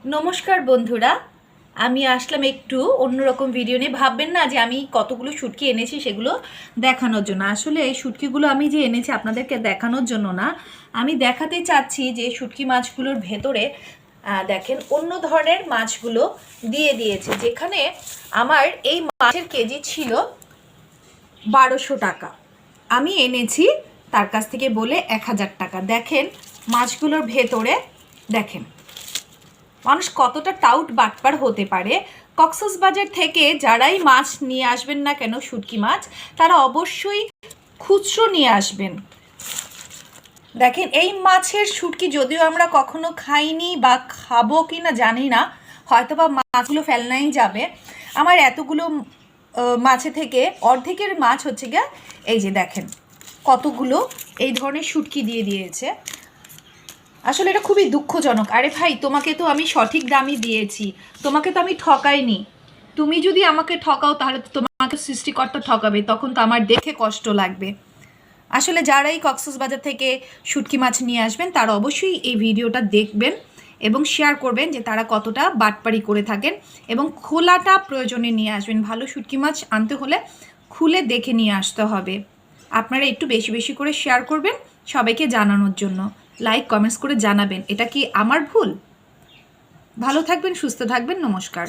নমস্কার বন্ধুরা, আমি আসলাম একটু অন্যরকম ভিডিও নিয়ে। ভাববেন না যে আমি কতগুলো শুটকি এনেছি সেগুলো দেখানোর জন্য। আসলে এই শুটকিগুলো আমি যে এনেছি আপনাদেরকে দেখানোর জন্য না, আমি দেখাতে চাচ্ছি যে শুটকি মাছগুলোর ভেতরে দেখেন অন্য ধরনের মাছগুলো দিয়ে দিয়েছে। যেখানে আমার এই মাছের কেজি ছিল 1200 টাকা, আমি এনেছি তার কাছ থেকে বলে 1000 টাকা। দেখেন মাছগুলোর ভেতরে, দেখেন মানুষ কতটা টাউট বাটপার হতে পারে। কক্সবাজার থেকে যারাই মাছ নিয়ে আসবেন না কেন, শুটকি মাছ, তারা অবশ্যই খুচরো নিয়ে আসবেন। দেখেন এই মাছের শুটকি যদিও আমরা কখনো খাইনি বা খাবো কি না জানি না, হয়তো বা মাছগুলো ফেলনাই যাবে। আমার এতগুলো মাছে থেকে অর্ধেকের মাছ হচ্ছে গিয়া এই যে দেখেন কতগুলো এই ধরনের শুটকি দিয়ে দিয়েছে। আসলে এটা খুবই দুঃখজনক। আরে ভাই, তোমাকে তো আমি সঠিক দামই দিয়েছি, তোমাকে তো আমি ঠকাইনি। তুমি যদি আমাকে ঠকাও তাহলে তো তোমাকে সৃষ্টিকর্তা ঠকাবে, তখন তো আমার দেখে কষ্ট লাগবে। আসলে যারাই কক্সবাজার থেকে শুটকি মাছ নিয়ে আসবেন তারা অবশ্যই এই ভিডিওটা দেখবেন এবং শেয়ার করবেন যে তারা কতটা বাটপাড়ি করে থাকেন, এবং খোলাটা প্রয়োজনে নিয়ে আসবেন। ভালো শুটকি মাছ আনতে হলে খুলে দেখে নিয়ে আসতে হবে। আপনারা একটু বেশি বেশি করে শেয়ার করবেন সবাইকে জানানোর জন্য। লাইক কমেন্টস করে জানাবেন, এটা কি আমার ভুল? ভালো থাকবেন, সুস্থ থাকবেন, নমস্কার।